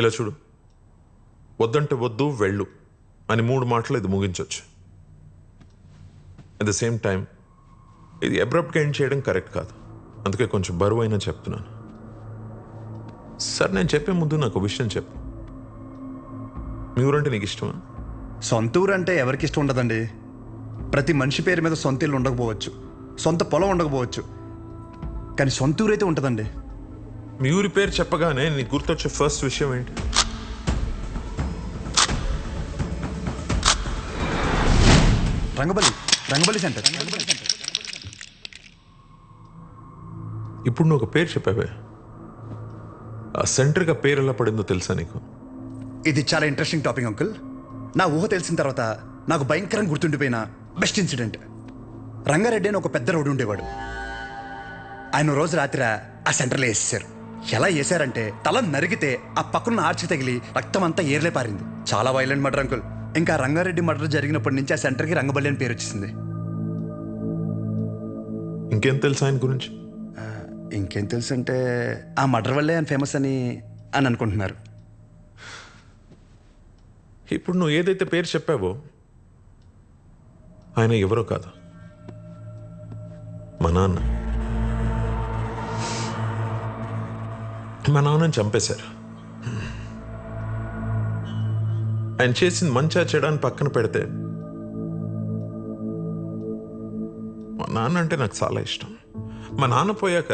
ఇలా చూడు, వద్దంటే వద్దు వెళ్ళు అని 3 మాటలు ఇది ముగించవచ్చు. అట్ ద సేమ్ టైం ఇది అబ్రప్ట్గా ఎండ్ చేయడం కరెక్ట్ కాదు. అందుకే కొంచెం బరువైనా చెప్తున్నాను. సార్, నేను చెప్పే ముందు నాకు ఒక విషయం చెప్పు. మీ ఊరంటే నీకు ఇష్టమా? సొంత ఊరు అంటే ఎవరికి ఇష్టం ఉండదండి. ప్రతి మనిషి పేరు మీద సొంత ఇల్లు ఉండకపోవచ్చు, సొంత పొలం ఉండకపోవచ్చు, కానీ సొంత ఊరు అయితే ఉంటుందండి. మీ ఊరి పేరు చెప్పగానే నీకు గుర్తొచ్చే ఫస్ట్ విషయం ఏంటి? రంగబలి సెంటర్. ఇప్పుడు నువ్వు ఒక పేరు చెప్పావే, ఆ సెంటర్గా పేరు ఎలా పడిందో తెలుసా నీకు? ఇది చాలా ఇంట్రెస్టింగ్ టాపిక్ అంకుల్. నా ఊహ తెలిసిన తర్వాత నాకు భయంకరంగా గుర్తుండిపోయిన బెస్ట్ ఇన్సిడెంట్. రంగారెడ్డి అని ఒక పెద్ద రోడ్డు ఉండేవాడు. ఆయన రోజు రాత్రి ఆ సెంటర్లో వేసేసారు. ఎలా వేసారంటే తల నరిగితే ఆ పక్కన ఆర్చి తగిలి రక్తం అంతా ఏర్లే పారింది. చాలా వైలెంట్ మర్డర్ అంకుల్. ఇంకా రంగారెడ్డి మర్డర్ జరిగినప్పటి నుంచి ఆ సెంటర్కి రంగబల్లి అని పేరు వచ్చేసింది. ఇంకేం తెలుసా ఆయన గురించి? ఇంకేం తెలుసు అంటే ఆ మర్డర్ వల్లే ఆయన ఫేమస్ అని అనుకుంటున్నారు. ఇప్పుడు నువ్వు ఏదైతే పేరు చెప్పావో ఆయన ఎవరో కాదు, మా నాన్న. మా నాన్నని చంపేశారు. ఆయన చేసింది మంచా చెడాన్ని పక్కన పెడితే మా నాన్న అంటే నాకు చాలా ఇష్టం. మా నాన్న పోయాక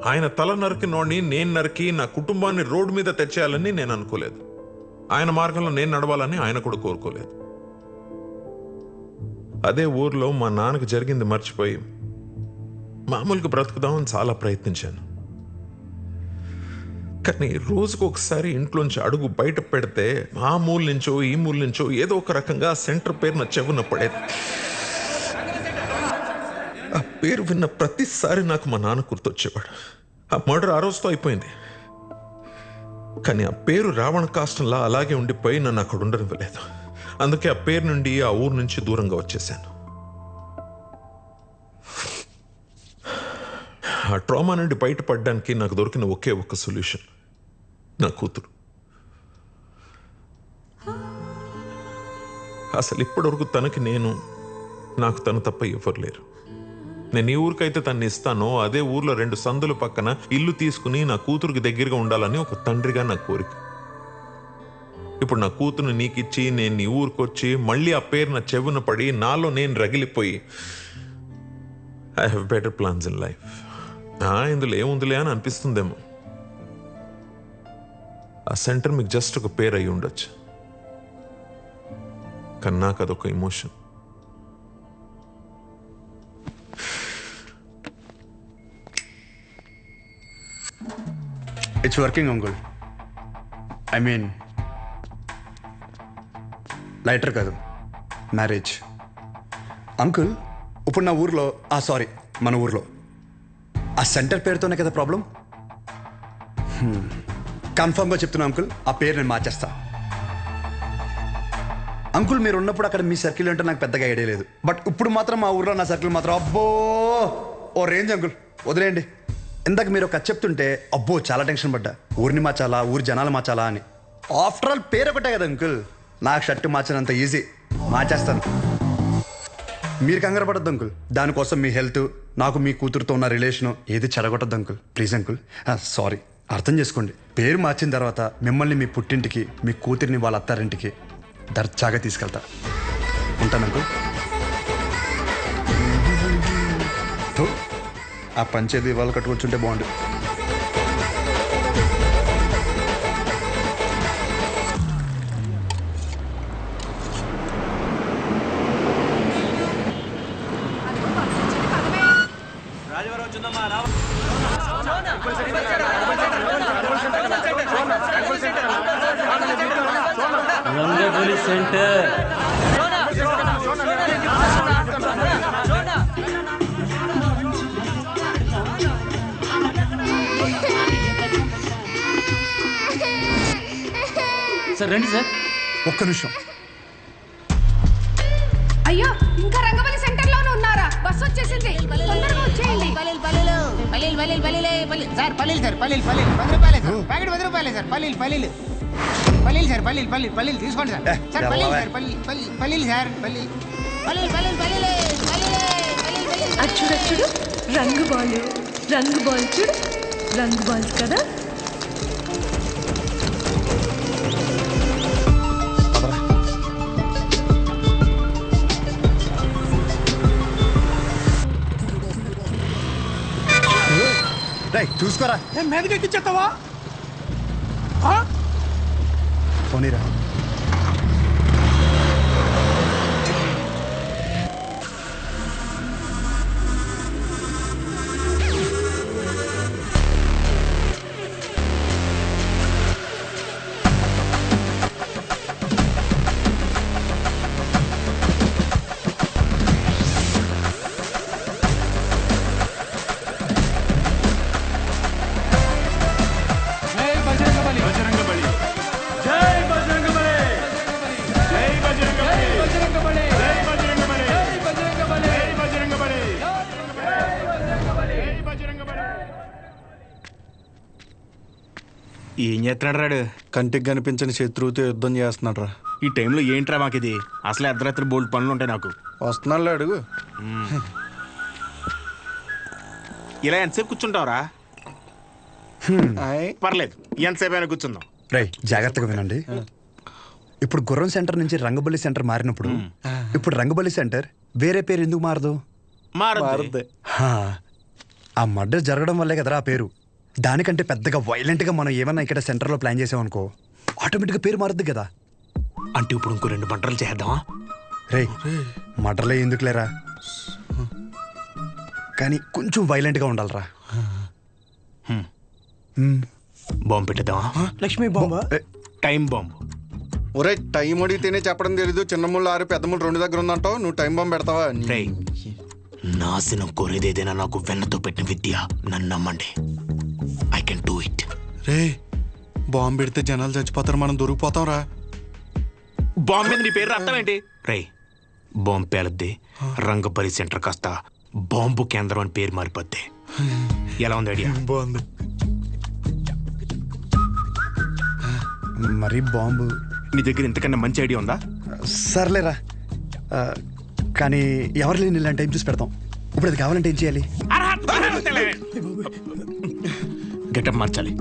ఆయన తల నరికినోడిని నేను నరికి నా కుటుంబాన్ని రోడ్డు మీద తెచ్చేయాలని నేను అనుకోలేదు. ఆయన మార్గంలో నేను నడవాలని ఆయన కూడా కోరుకోలేదు. అదే ఊర్లో మా నాన్నకు జరిగింది మర్చిపోయి మామూలుగా బ్రతుకుదామని చాలా ప్రయత్నించాను. కానీ రోజుకు ఒకసారి ఇంట్లోంచి అడుగు బయట పెడితే ఆ మూల నుంచో ఈ మూల నుంచో ఏదో ఒక రకంగా సెంటర్ పేరు నా చెవున పడేది. ఆ పేరు విన్న ప్రతిసారి నాకు మా నాన్న గుర్తొచ్చేవాడు. ఆ మర్డర్ ఆ రోజుతో అయిపోయింది, కానీ ఆ పేరు రావణ కాష్టంలా అలాగే ఉండిపోయి నన్ను అక్కడ ఉండనివ్వలేదు. అందుకే ఆ పేరు నుండి ఆ ఊరు నుంచి దూరంగా వచ్చేసాను. ఆ ట్రామా నుండి బయటపడడానికి నాకు దొరికిన ఒకే ఒక్క సొల్యూషన్ నా కూతురు. అసలు ఇప్పటివరకు తనకి నేను, నాకు తను తప్ప ఎవరు లేరు. నేను ఏ ఊరికైతే తన్ని ఇస్తానో అదే ఊర్లో 2 సందుల పక్కన ఇల్లు తీసుకుని నా కూతురికి దగ్గరగా ఉండాలని ఒక తండ్రిగా నా కోరిక. ఇప్పుడు నా కూతురుని నీకిచ్చి నేను నీ ఊరికొచ్చి మళ్ళీ ఆ పేరు నా చెవున పడి నాలో నేను రగిలిపోయి I have better plans in life. ఇందులో ఏముందిలే అని అనిపిస్తుందేమో. ఆ సెంటర్ మీకు జస్ట్ ఒక పేరు అయి ఉండొచ్చు, కానీ నాకు అదొక emotion. It's working uncle. I mean lighter కాదు, మ్యారేజ్. అంకుల్ ఇప్పుడు నా ఊర్లో సారీ మన ఊర్లో ఆ సెంటర్ పేరుతోనే కదా ప్రాబ్లం. కన్ఫర్మ్గా చెప్తున్నా అంకుల్, ఆ పేరు నేను మార్చేస్తా. అంకుల్ మీరు ఉన్నప్పుడు అక్కడ మీ సర్కిల్ అంటే నాకు పెద్దగా ఐడియా లేదు, బట్ ఇప్పుడు మాత్రం మా ఊర్లో నా సర్కిల్ మాత్రం అబ్బో ఓ రేంజ్ అంకుల్. వదిలేయండి. ఇందాక మీరు ఒక చెప్తుంటే అబ్బో చాలా టెన్షన్ పడ్డా. ఊరిని మార్చాలా, ఊరి జనాలు మార్చాలా అని. ఆఫ్టర్ ఆల్ పేరు ఒకటే కదా అంకుల్. నాకు షర్ట్ మార్చినంత ఈజీ, మార్చేస్తాను. మీరు కంగారు పడద్దు అంకుల్. దానికోసం మీ హెల్త్, నాకు మీ కూతురుతో ఉన్న రిలేషను ఏది చెడగొట్టద్దు అంకుల్. Please uncle. సారీ, అర్థం చేసుకోండి. పేరు మార్చిన తర్వాత మిమ్మల్ని మీ పుట్టింటికి, మీ కూతురిని వాళ్ళ అత్తారింటికి దర్జాగా తీసుకెళ్తా. ఉంటాను అంకుల్. ఆ పంచేది వాళ్ళు కట్టుకొచ్చుంటే బాగుండు. రంగబలి సెంటర్. సార్ రండి సార్. ఒక్క నిమిషం. అయ్యో ఇంకా రంగబలి సెంటర్ లోనే ఉన్నారా? బస్ వచ్చేసింది, తొందరగా వచ్చేయండి. పల్లీలు పల్లీలు పల్లీలు పల్లీలు సార్ పల్లీలు సార్ పల్లీలు పల్లీలు 10 రూపాయలే సార్ ప్యాకెట్ 10 రూపాయలే సార్ పల్లీలు పల్లీలు పల్లీలు సార్ పల్లీలు పల్లీలు పల్లీలు తీసుకోండి సార్ సార్ పల్లీలు సార్ పల్లీలు సార్ పల్లీలు పల్లీలు పల్లీలు పల్లీలు పల్లీలు పల్లీలు అచ్చుడు అచ్చుడు రంగు బాల్ చూడు రంగు బాల్స్ కదా. చూసుకోరా మీదకి ఎక్కిచ్చేస్తావా? పోనీరా. ఏం చేస్తున్నాడు రాడు? కంటికి కనిపించని శత్రువుతో యుద్ధం చేస్తున్నాడు రా. ఈ టైంలో ఏంట్రా మాకు ఇది? అసలు అర్ధరాత్రి బోల్డ్ పనులు ఉంటాయి నాకు. వస్తున్నాడు అడుగు. ఇలా ఎంతసేపు కూర్చుంటావురా? పర్లేదు, ఎంతసేపు అయినా కూర్చుందాం. రై జాగ్రత్తగా వినండి. ఇప్పుడు గుర్రం సెంటర్ నుంచి రంగబల్లి సెంటర్ మారినప్పుడు ఇప్పుడు రంగబల్లి సెంటర్ వేరే పేరు ఎందుకు మారదు? మారదు. హా, ఆ మర్డర్ జరగడం వల్లే కదరా ఆ పేరు. దానికంటే పెద్దగా వైలెంట్గా మనం ఏమన్నా ఇక్కడ సెంటర్లో ప్లాన్ చేసామనుకో ఆటోమేటిక్గా పేరు మారుద్ది కదా. అంటే ఇప్పుడు ఇంకో 2 పంటలు చేద్దామా? రే మర్డర్లే ఎందుకు లేరా, కానీ కొంచెం వైలెంట్గా ఉండాలరా. బాంబు పెట్టేద్దామా? లక్ష్మీ బాంబా? Time bomb. ఒరే టైం అడిగితేనే చెప్పడం తెలీదు. చిన్న ముళ్ళు 6 పెద్ద ముళ్ళు 2 దగ్గర ఉందంటావు. నువ్వు టైం బాంబు పెడతావా? రేయ్, నాశనం కోరేదేదైనా నాకు వెన్నతో పెట్టిన విద్య. నన్ను నమ్మండి, I can do it. Ray bomb పెడితే జనాలు చచ్చిపోతారు, మనం దొరికిపోతాం రా. బాంబు మీద నీ పేరు రాస్తాం ఏంటి? రే బాంబు పేలద్ది, రంగపల్లి సెంటర్ కాస్త బాంబు కేంద్రం అని పేరు మారిపోద్ది. ఎలా ఉంది ఐడియా? బాగుంది. మరి బాంబు నీ దగ్గర ఇంతకన్నా మంచి ఐడియా ఉందా? సర్లేరా, కానీ ఎవరు లేని ఇలాంటి టైం చూసి పెడతాం. ఇప్పుడు అది కావాలంటే ఏం చేయాలి? గెటప్ మార్చాలి.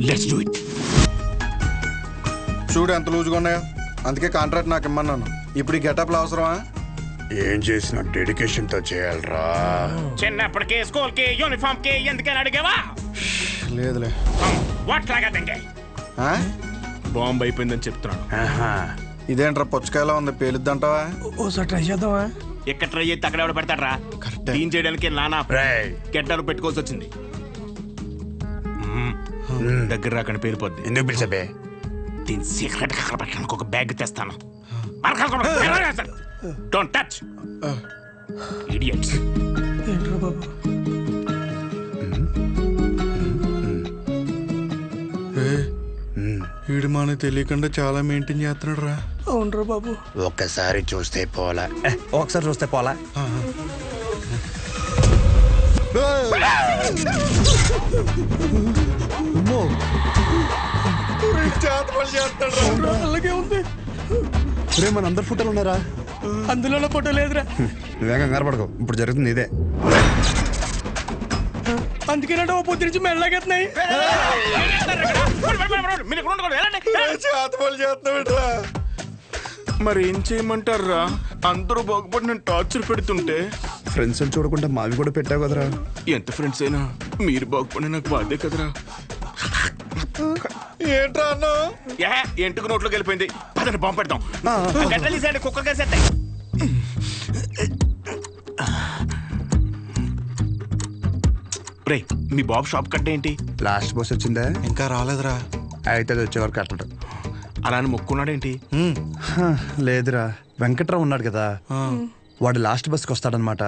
Let's do it. చూడు ఎంత లూజుగా ఉన్నాయో. అందుకే కాంట్రాక్ట్ నాకు ఇమ్మన్నాను. ఇప్పుడు ఈ గెటప్లు అవసరమా? ఏం చేసిన డెడికేషన్తో చేయాలరా. చిన్నప్పటికే స్కూల్ కి యూనిఫామ్ కి ఎందుకని అడిగావా? లేదులే. ఆ? బాంబు అయిపోయిందని చెప్తున్నాను. ఇదేంట్రా పుచ్చకాయలా ఉంది, పేలుద్దంటావా? ఓసారి ట్రై చేద్దామా? ఎక్కడ ట్రై చేస్తే అక్కడ ఎవడ పెడతాడ్రా? కరెక్టే. క్లీన్ చేయడానికి నానా గెడ్డలు పెట్టుకోవాల్సి వచ్చింది. దగ్గర రాకని పేలిపోద్ది. ఎందుకు పిలిచబే? దీని సీక్రెట్ అక్కడ పెట్టడానికి ఒక బ్యాగ్ తెస్తాను. Don't touch idiots. ఏంట్రా బాబు? వీడు మనకు తెలియకుండా చాలా మెయింటైన్ చేస్తున్నాడు రా. అవునరా బాబు. ఒక్కసారి చూస్తే పోలా, ఒకసారి చూస్తే పోలా. అలాగే ఉంది. రే మన అందరు ఫోటోలు ఉన్నారా? అందులో ఫోటో లేదురా. నువ్వేం కంగారు పడకు, ఇప్పుడు జరుగుతుంది ఇదే. అందుకేనంటే ఓ పొద్దు నుంచి మెల్లగెత్తున్నాయి. మరి ఏం చేయమంటారా? అందరూ బాగుపడి నేను టార్చర్ పెడుతుంటే ఫ్రెండ్స్ చూడకుండా మావి కూడా పెట్టావు కదరా. ఎంత ఫ్రెండ్స్ అయినా మీరు బాగుపడి నాకు బాధే కదరా. ఏంట్రా అన్నా? ఎంటుకు నోట్లోకి వెళ్ళిపోయింది. పదండి బాంబు పెడతాం. గడ్డలు తీసేయండి, కుక్కలు కేసేస్తాయి. రే మీ బాబు షాప్ కట్ట ఏంటి? లాస్ట్ బస్ వచ్చిందా? ఇంకా రాలేదురా. అయితే అది వచ్చే వరకు కట్టడు. అలానే మొక్కున్నాడేంటి? లేదురా, వెంకట్రావు ఉన్నాడు కదా, వాడు లాస్ట్ బస్కి వస్తాడనమాట.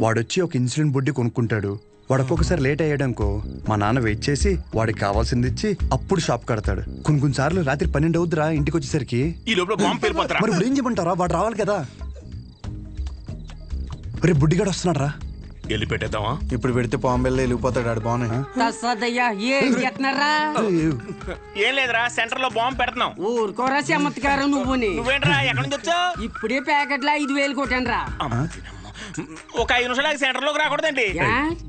వాడొచ్చి ఒక ఇన్సులిన్ బుడ్డి కొనుక్కుంటాడు. వాడు ఒక్కొక్కసారి లేట్ అయ్యాడనుకో మా నాన్న వెయిట్ చేసి వాడికి కావాల్సింది ఇచ్చి అప్పుడు షాప్ కడతాడు. కొన్ని సార్లు రాత్రి 12 అవుద్దిరా ఇంటికి వచ్చేసరికి. ఈ లోపల బాంబు పేలిపోతారా? మరి ఇప్పుడు ఏం చెప్పంటారా? వాడు రావాలి కదా. రేపు బుడ్డిగాడు వస్తున్నాడు రా. వెళ్ళి పెట్టేద్దామా? ఇప్పుడు పెడితే పాంబెల్లో వెళ్ళిపోతాడు ఆడు బాగున్నాయి. తస్సదయ్యా ఏం చేస్తున్నారా? ఏం లేదురా, సెంటర్ లో బాంబు పెడుతున్నాం. ఊరుకోరా చమత్కారం నువ్వుని. నువ్వేంట్రా, ఎక్కడి నుంచి వచ్చావు? ఇప్పుడే ప్యాకెట్లో 5,000 కొట్టాను రా. ఒక 5 నిమిషాలు సెంటర్ లోకి రాకూడదండి.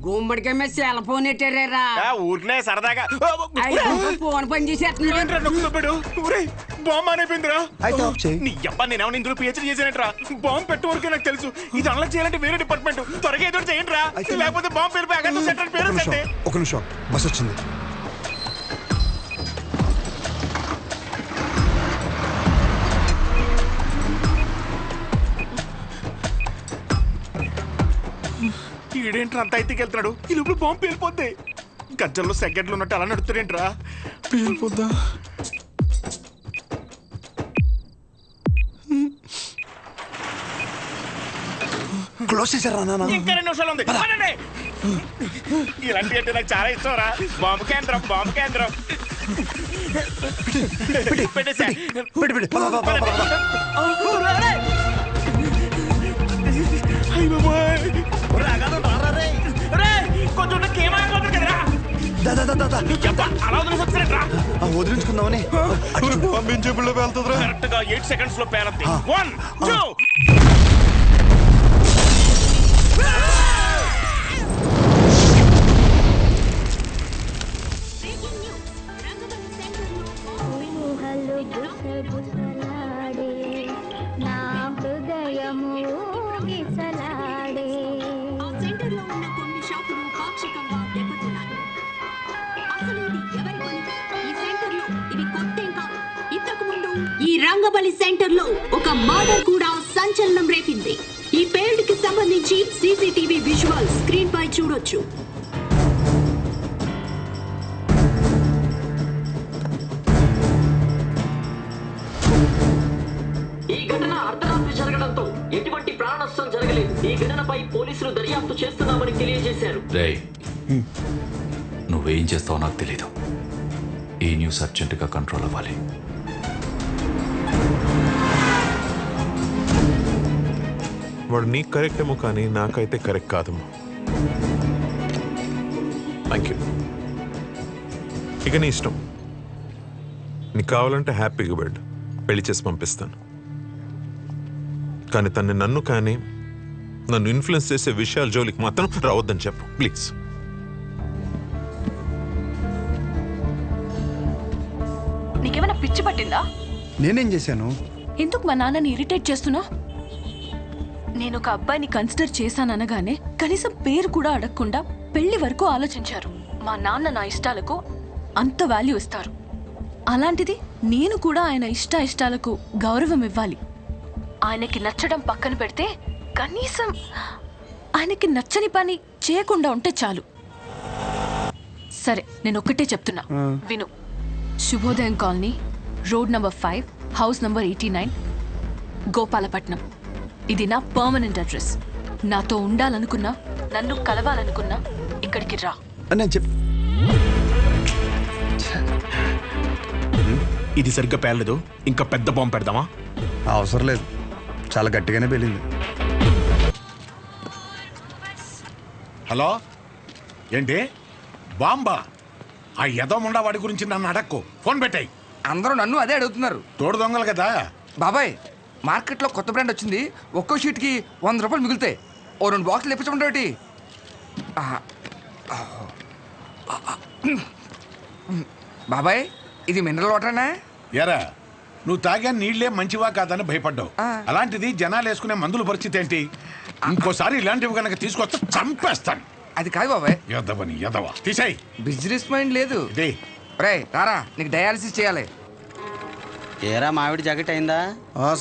గుమ్మడికాయ మీద సెల్ ఫోన్ ఎట్టారా? ఊరినే సరదాగా ఫోన్ పని చేసేస్తున్నాడు. బాంబు అయిపోయిందిరా. అయితే ఆఫ్ చేయి. నీ అబ్బా నేనేమో ఇందులో పిహెచ్డీ చేశానంటరా. బాంబు పెట్టే వరకే నాకు తెలుసు. ఇది అన్లాక్ చేయాలంటే వేరే డిపార్ట్మెంట్. త్వరగా ఏదో చేయండి రా, లేకపోతే బాంబు పేరు ప్యాకెట్ సెంటర్ పేరు సెంటే. ఒక నిమిషం, బస్ వచ్చింది. ఈడేంట్రా అంత అయితే వెళ్తున్నాడు? ఈ లోపల బాంబు పేలిపోద్ది. గజ్జల్లో సెకండ్లు ఉన్నట్టు అలా నడుతాడేంట్రా? పేలిపోద్దా? క్లోజ్ చేశారా నాన్న? ఇంకా 2 నిమిషాలు ఉంది. పదండి. ఇలాంటి అంటే నాకు చాలా ఇష్టం రా. బాంబు కేంద్రం, బాంబు కేంద్రం. పెట్టేసా. పెట్టి పద, పద, పద, పద. కొంచెం కేమాయిపోతుంది కదరా. దా, దా, దా, దా, దా. నువ్వు చెప్ప అలా వదిలేసొచ్చారా? వదిలించుకుందామని. పంపించేపుల్లో వెళ్తుందిరా. కరెక్ట్ గా 8 సెకండ్స్ లో పేరద్ది. 1 2 ఈ రంగబలి సెంటర్ లో ఒక మర్డర్ కూడా సంచలనం రేపింది. ఈ పేల్డ్ కి సంబంధించి సీసీటీవీ విజువల్ స్క్రీన్ పై చూడొచ్చు. ఈ ఘటన అర్ధరాత్రి జరగడంతో ఎటువంటి ప్రాణ నష్టం జరగలేదు. ఈ ఘటనపై పోలీసులు దర్యాప్తు చేస్తున్నామని తెలియజేశారు. రేయ్, నువ్వేం చేస్తావో నాకు తెలీదు. ఈ న్యూస్ అర్జెంటుగా కంట్రోల్ అవ్వాలి. వాడు నీకు కరెక్ట్ ఏమో కానీ నాకైతే కరెక్ట్ కాదమ్మా. Thank you. ఇక నీ ఇష్టం. నీకు కావాలంటే హ్యాపీగా వెళ్ళు, పెళ్లి చేసి పంపిస్తాను. కానీ తన్ని నన్ను కానీ నన్ను ఇన్ఫ్లుయెన్స్ చేసే విషయాల జోలికి మాత్రం రావద్దని చెప్పు ప్లీజ్. నీకేమైనా పిచ్చి పట్టిందా? నేనేం చేశాను? ఎందుకు మా నాన్నని ఇరిటేట్ చేస్తున్నా? నేను ఒక అబ్బాయిని కన్సిడర్ చేశాననగానే కనీసం పేరు కూడా అడగకుండా పెళ్లి వరకు ఆలోచించారు. మా నాన్న నా ఇష్టాలకు అంత వాల్యూ ఇస్తారు. అలాంటిది నేను కూడా ఆయన ఇష్టాలకు గౌరవం ఇవ్వాలి. ఆయనకి నచ్చడం పక్కన పెడితే కనీసం ఆయనకి నచ్చని పని చేయకుండా ఉంటే చాలు. సరే, నేను ఒక్కటే చెప్తున్నా, విను. శుభోదయం colony, road number 5, house number 89, Gopalapatnam. ఇది నా పర్మనెంట్ అడ్రస్. నాతో ఉండాలనుకున్నా, నన్ను కలవాలనుకున్నా ఇక్కడికి రా. ఇది సరిగ్గా పేర్లేదు. ఇంకా పెద్ద బాంబు పెడదామా? అవసరం లేదు, చాలా గట్టిగానే పేలింది. హలో, ఏంటి బాంబా? ఆ యదోముండా వాడి గురించి నన్ను అడక్కు. ఫోన్ పెట్టాయి. అందరూ నన్ను అదే అడుగుతున్నారు. తోడు దొంగలు కదా బాబాయ్. మార్కెట్లో కొత్త బ్రాండ్ వచ్చింది. ఒక్కో షీట్కి 100 రూపాయలు మిగులుతాయి. ఓ 2 బాక్సులు ఇప్పించమంటే బాబాయ్, ఇది మినరల్ వాటరేనా? ఎరా, నువ్వు తాగా నీళ్లే మంచివా కాదని భయపడ్డావు. అలాంటిది జనాలు వేసుకునే మందుల పరిస్థితి ఏంటి? ఇంకోసారి ఇలాంటివి కనుక తీసుకొస్తే చంపేస్తాను. అది కాదు బాబాయ్. యదవని యదవ తీసాయి. బిజినెస్ మైండ్ లేదు. రే రారా, నీకు డయాలసిస్ చేయాలి. ఏరా మామిడి జాకెట్ అయిందా?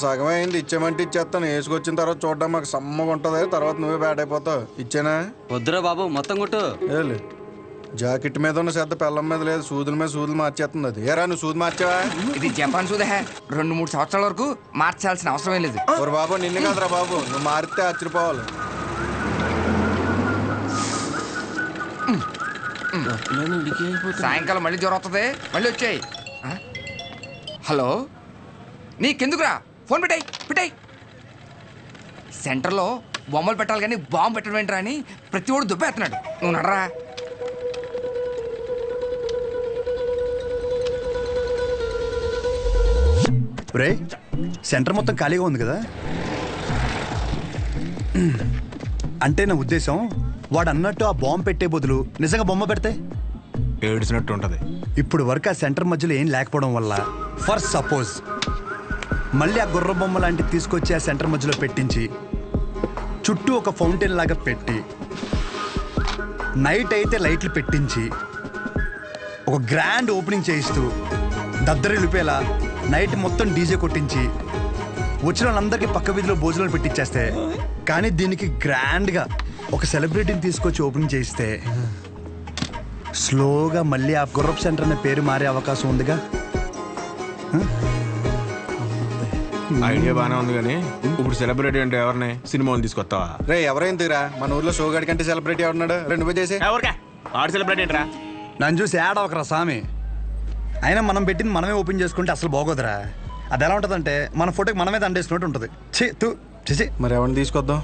సగం అయింది. ఇచ్చేమంటే ఇచ్చేస్తాను. వేసుకొచ్చిన తర్వాత చూడడం మాకు సమ్మగా ఉంటుంది. తర్వాత నువ్వే బ్యాడ్ అయిపోతావు. ఇచ్చేనా? వద్దురా బాబు, మొత్తం కొట్టు. ఏలే, జాకెట్ మీద ఉన్న శ్రద్ధ పెళ్ళం మీద లేదు. సూదుల మీద సూదులు మార్చేస్తుంది అది. ఏరా, నువ్వు సూది మార్చావా? ఇది జపాన్ సూదే. 2-3 సంవత్సరాల వరకు మార్చాల్సిన అవసరం లేదు. ఓరు బాబు, నిన్ను కాదురా బాబు, నువ్వు మారితే ఆశ్చర్యపోవాలి. సాయంకాలం మళ్ళీ జ్వరం వస్తుంది. మళ్ళీ వచ్చాయి. హలో, నీకెందుకురా? ఫోన్ పెట్టాయి. సెంటర్లో బొమ్మలు పెట్టాలి కానీ బాంబు పెట్టడం ఏంట్రా అని ప్రతి ఒడు దుబ్బేస్తున్నాడు. నువ్వు నడరా. రే సెంటర్ మొత్తం ఖాళీగా ఉంది కదా, అంటే నా ఉద్దేశం వాడు అన్నట్టు ఆ బాంబు పెట్టే బదులు నిజంగా బొమ్మ పెడితే ఏడ్చినట్టు ఉంటది. ఇప్పుడు వరకు ఆ సెంటర్ మధ్యలో ఏం లేకపోవడం వల్ల ఫర్ సపోజ్ మళ్ళీ ఆ గుర్ర బొమ్మ లాంటివి తీసుకొచ్చి ఆ సెంటర్ మధ్యలో పెట్టించి చుట్టూ ఒక ఫౌంటైన్ లాగా పెట్టి నైట్ అయితే లైట్లు పెట్టించి ఒక గ్రాండ్ ఓపెనింగ్ చేయిస్తూ దద్దరిల్లిపోయేలా నైట్ మొత్తం డీజే కొట్టించి వచ్చిన వాళ్ళందరికీ పక్క వీధిలో భోజనాలు పెట్టించేస్తే, కానీ దీనికి గ్రాండ్గా ఒక సెలబ్రిటీని తీసుకొచ్చి ఓపెనింగ్ చేయిస్తే స్లోగా మళ్ళీ ఆ గుర్రప్ సెంటర్ అనే పేరు మారే అవకాశం ఉందిగా. ఐడియా బాగానే ఉంది కానీ ఇప్పుడు సెలబ్రిటీ అంటే ఎవరిని సినిమాని తీసుకొస్తావా? రే ఎవరైనా తీరా మన ఊర్లో షోగాడి కంటే సెలబ్రిటీ ఎవరున్నాడు? 2 చేసి ఎవరికా ఆడు సెలబ్రిటీ ఏంట్రా? నన్ను చూసి యాడ్ అవకరా స్వామి. అయినా మనం పెట్టింది మనమే ఓపెన్ చేసుకుంటే అసలు బాగోదురా. అది ఎలా ఉంటుందంటే మన ఫోటోకి మనమే దండేసినట్టు ఉంటుంది. మరి ఎవరిని తీసుకొద్దాం?